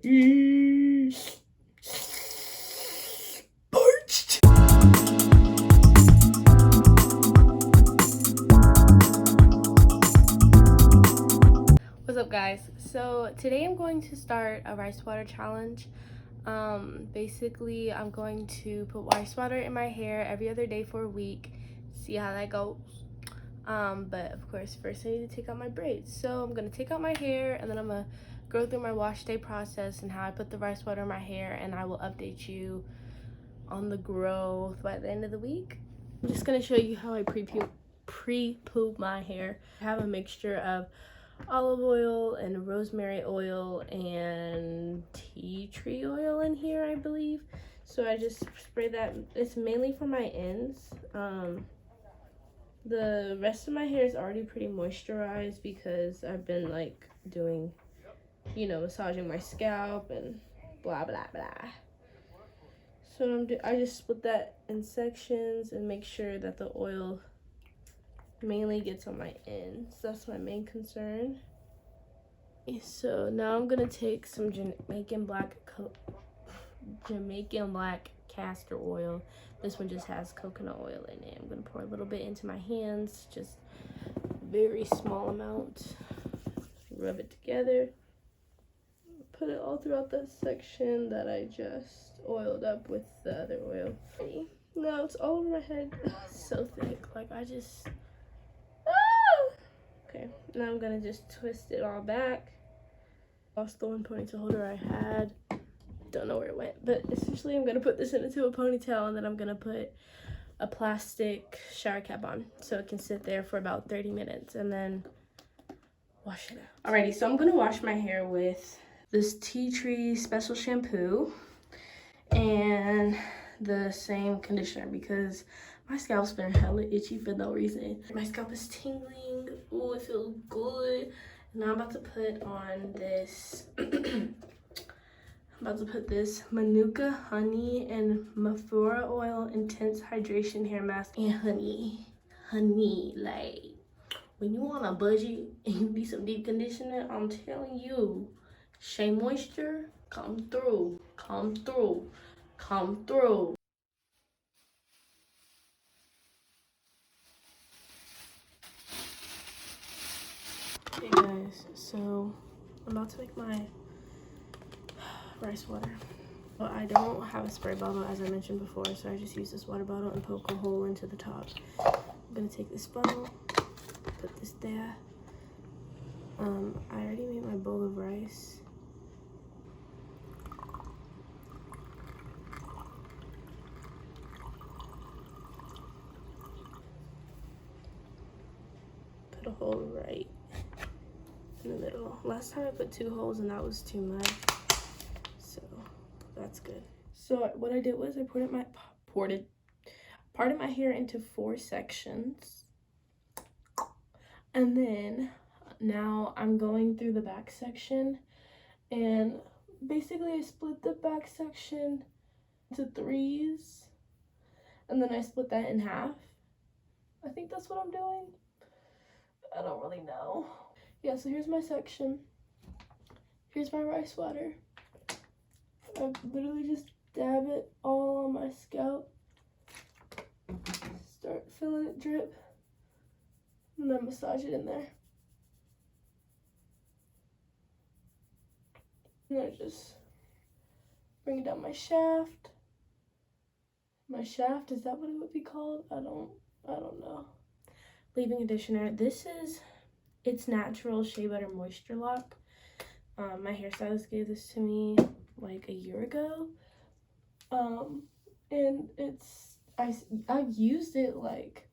Parched. What's up, guys? So today I'm going to start a rice water challenge. Basically I'm going to put rice water in my hair every other day for a week, see how that goes. But of course first I need to take out my braids. So I'm gonna take out my hair and then I'm gonna go through my wash day process and how I put the rice water in my hair, and I will update you on the growth by the end of the week. I'm just gonna show you how I pre-poop my hair. I have a mixture of olive oil and rosemary oil and tea tree oil in here, I believe. So I just spray that. It's mainly for my ends. The rest of my hair is already pretty moisturized because I've been like doing, you know, massaging my scalp and blah blah blah. So I just split that in sections and make sure that the oil mainly gets on my ends. That's my main concern. So now I'm gonna take some Jamaican black castor oil. This one just has coconut oil in it. I'm gonna pour a little bit into my hands, just very small amount. Rub it together. Put it all throughout that section that I just oiled up with the other oil. Now it's all over my head. So thick, like I just. Okay, now I'm gonna just twist it all back. Lost the one ponytail holder I had. Don't know where it went, but essentially I'm gonna put this into a ponytail and then I'm gonna put a plastic shower cap on so it can sit there for about 30 minutes and then wash it out. Alrighty, so I'm gonna wash my hair with this tea tree special shampoo and the same conditioner because my scalp's been hella itchy for no reason. My scalp is tingling. Ooh, it feels good. Now I'm about to put on this Manuka honey and Mafura oil intense hydration hair mask and honey. Like when you want a budget and you need some deep conditioner, I'm telling you, Shea Moisture, come through. Hey guys, so I'm about to make my rice water. But I don't have a spray bottle as I mentioned before, so I just use this water bottle and poke a hole into the top. I'm gonna take this bottle, put this there. I already made my bowl of rice. Put a hole right in the middle. Last time I put 2 holes and that was too much, so that's good. So what I did was I parted my hair into 4 sections, and then now I'm going through the back section, and basically I split the back section into 3s, and then I split that in half. I think that's what I'm doing. I don't really know. Yeah, so here's my section. Here's my rice water. I literally just dab it all on my scalp. Start feeling it drip. And then massage it in there. And I just bring it down my shaft. My shaft, is that what it would be called? I don't know. Leave-in conditioner. This is It's Natural Shea Butter Moisture Lock. My hairstylist gave this to me like a year ago. And I've used it like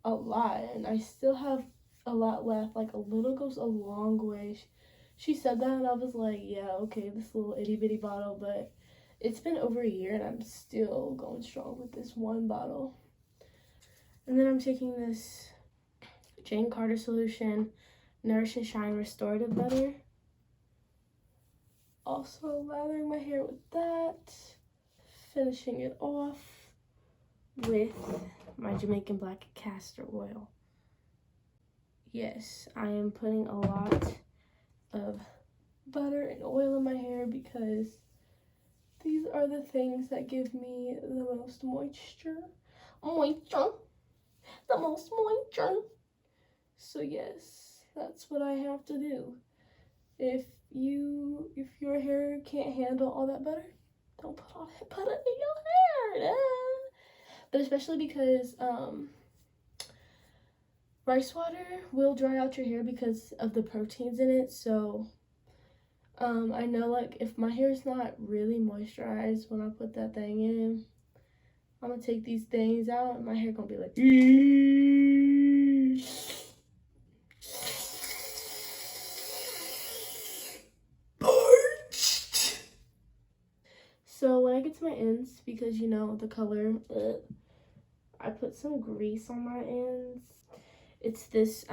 a lot, and I still have a lot left. Like a little goes a long way. She said that and I was like, yeah, okay, this little itty bitty bottle, but it's been over a year and I'm still going strong with this one bottle. And then I'm taking this Jane Carter Solution Nourish and Shine Restorative Butter. Also lathering my hair with that. Finishing it off with my Jamaican black castor oil. Yes, I am putting a lot of butter and oil in my hair because these are the things that give me the most moisture. The most moisture. So yes, that's what I have to do. If your hair can't handle all that butter, don't put all that butter in your hair. But especially because rice water will dry out your hair because of the proteins in it. So I know, like, if my hair is not really moisturized when I put that thing in, I'm gonna take these things out and my hair gonna be like parched. So when I get to my ends, because you know the color, I put some grease on my ends. It's this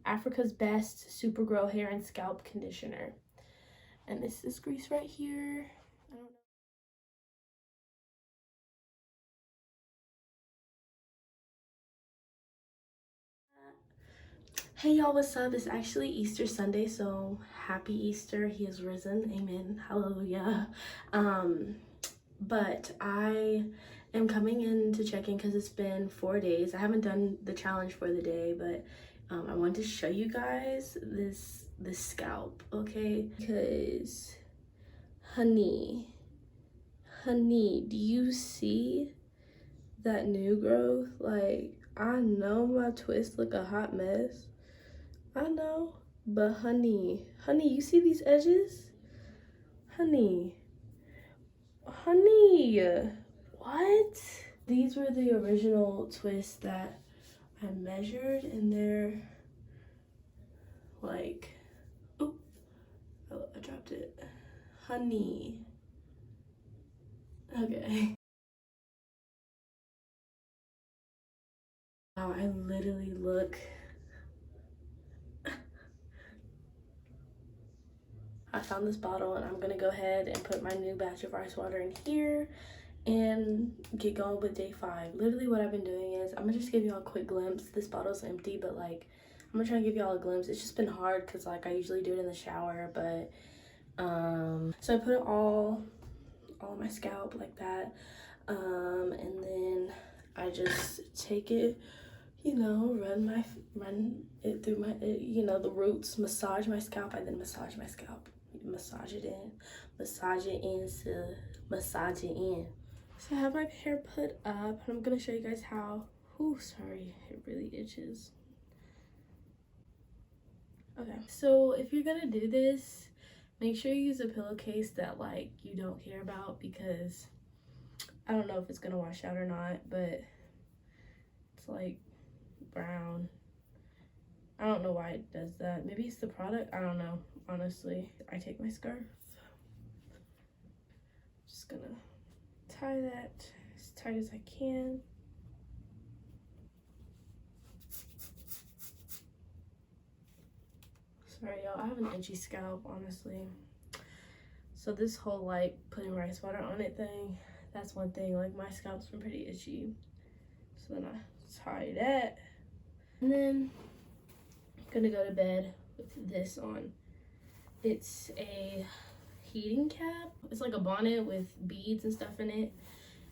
Africa's Best Super Grow Hair and Scalp Conditioner. And this is grease right here. I don't know. Hey y'all, what's up? It's actually Easter Sunday, so happy Easter. He is risen. Amen. Hallelujah. But I am coming in to check in because it's been 4 days. I haven't done the challenge for the day, but I wanted to show you guys this scalp, okay? Because honey, do you see that new growth? Like, I know my twists look a hot mess. I know, but honey, you see these edges? Honey, what? These were the original twists that I measured, and they're like, oh, I dropped it. Honey. Okay. Wow, I literally look. I found this bottle and I'm gonna go ahead and put my new batch of rice water in here and get going with day 5. Literally what I've been doing is, I'm gonna just give y'all a quick glimpse. This bottle's empty, but like, I'm gonna try and give y'all a glimpse. It's just been hard because like I usually do it in the shower, but so I put it all on my scalp like that, and then I just take it, you know, run it through my, you know, the roots, massage my scalp. I then massage my scalp, massage it in, massage it in, massage it in. So I have my hair put up, and I'm gonna show you guys how. Oh, sorry, it really itches. Okay, so if you're gonna do this, make sure you use a pillowcase that like you don't care about, because I don't know if it's gonna wash out or not, but it's like brown. I don't know why it does that. Maybe it's the product, I don't know, honestly. I take my scarf, just gonna tie that as tight as I can. Sorry y'all, I have an itchy scalp, honestly. So this whole like putting rice water on it thing, that's one thing. Like, my scalp's been pretty itchy. So then I tie that. And then I'm gonna go to bed with this on. It's a heating cap. It's like a bonnet with beads and stuff in it.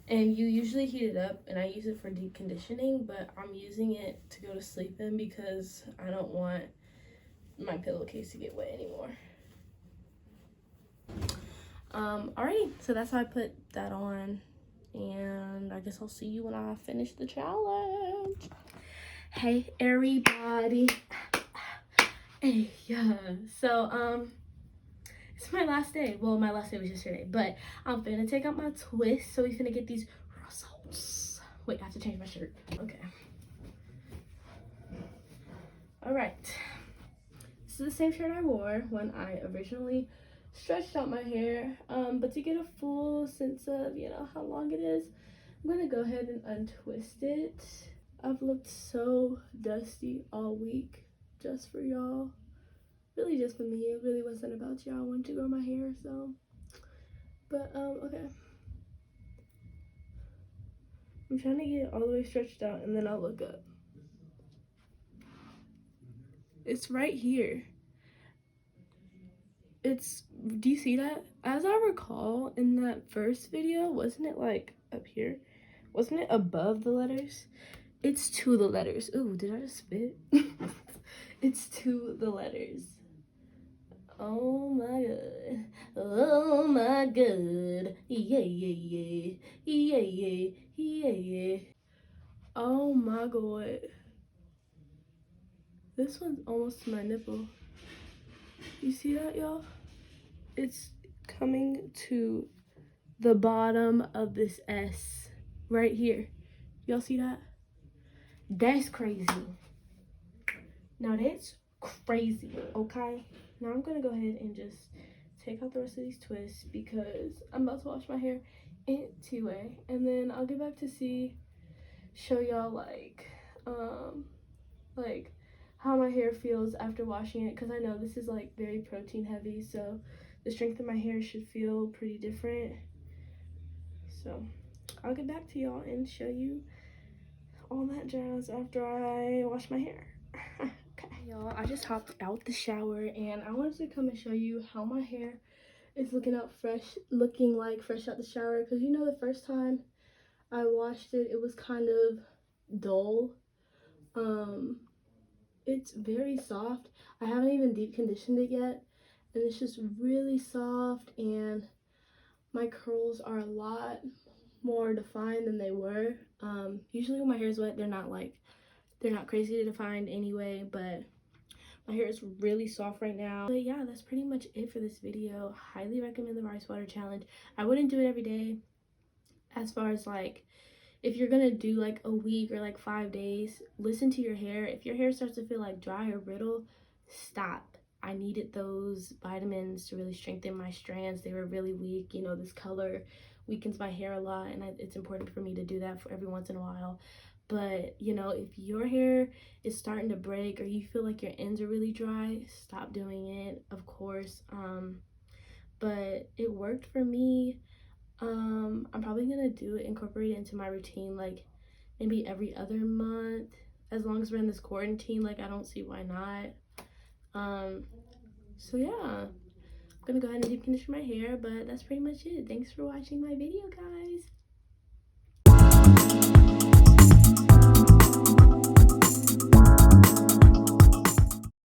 And you usually heat it up, and I use it for deep conditioning, but I'm using it to go to sleep in because I don't want my pillowcase to get wet anymore. Alrighty, so that's how I put that on, and I guess I'll see you when I finish the challenge. Hey everybody. Hey, yeah. So it's my last day. Well, my last day was yesterday, but I'm finna take out my twist, so we finna get these results. Wait, I have to change my shirt. Okay. All right. This is the same shirt I wore when I originally stretched out my hair, but to get a full sense of, you know, how long it is, I'm gonna go ahead and untwist it. I've looked so dusty all week just for y'all. Really just for me. It really wasn't about y'all. I wanted to grow my hair, so. But, okay. I'm trying to get it all the way stretched out, and then I'll look up. It's right here. it's, do you see that? As I recall, in that first video, wasn't it like up here? Wasn't it above the letters? It's to the letters. Ooh, did I just spit? It's to the letters. Oh my god. Oh my god. Yeah, yeah, yeah. Yeah, yeah, yeah, yeah. Oh my god. This one's almost to my nipple. You see that, y'all? It's coming to the bottom of this S right here. Y'all see that? That's crazy. Now that's crazy, okay? Now I'm gonna go ahead and just take out the rest of these twists because I'm about to wash my hair in two-way, and then I'll get back to show y'all like how my hair feels after washing it, because I know this is like very protein heavy, so the strength of my hair should feel pretty different. So I'll get back to y'all and show you all that jazz after I wash my hair. Okay, y'all, I just hopped out the shower and I wanted to come and show you how my hair is looking like fresh out the shower, because you know the first time I washed it, it was kind of dull. It's very soft. I haven't even deep conditioned it yet, and it's just really soft, and my curls are a lot more defined than they were. Usually when my hair is wet, they're not crazy to define anyway, but my hair is really soft right now. But yeah, that's pretty much it for this video. Highly recommend the rice water challenge. I wouldn't do it every day. As far as like, if you're gonna do like a week or like 5 days, listen to your hair. If your hair starts to feel like dry or brittle, stop. I needed those vitamins to really strengthen my strands. They were really weak. You know, this color weakens my hair a lot, and it's important for me to do that for every once in a while. But you know, if your hair is starting to break or you feel like your ends are really dry, stop doing it, of course. But it worked for me. I'm probably gonna incorporate it into my routine like maybe every other month, as long as we're in this quarantine. Like, I don't see why not. So yeah, I'm gonna go ahead and deep condition my hair, but that's pretty much it. Thanks for watching my video, guys.